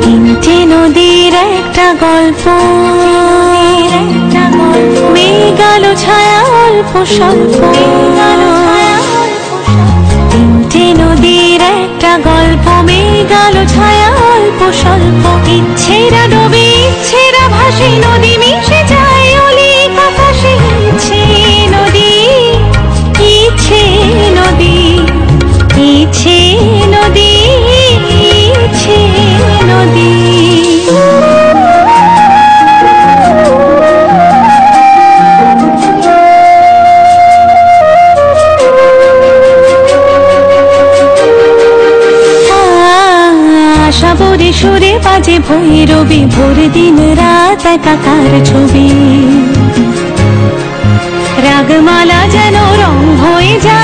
তিনটে নদীর একটা গল্প, মেঘ আলো ছায়া অল্প স্বল্প। তিনটে নদীর একটা গল্প, মেঘ আলো ছায়া অল্প স্বল্প। ইচ্ছেরা ডোবে ইচ্ছেরা ভাসে, নদী মিশে যায় অলিক আকাশে। ইচ্ছে নদী, ইচ্ছে নদী, ইচ্ছে নদী, ইচ্ছে নদী। সাবরে সুরে বাজে ভৈরবী, ভোর দিন রাত একাকার ছবি। রাগমালা যেন রং হয়ে যায়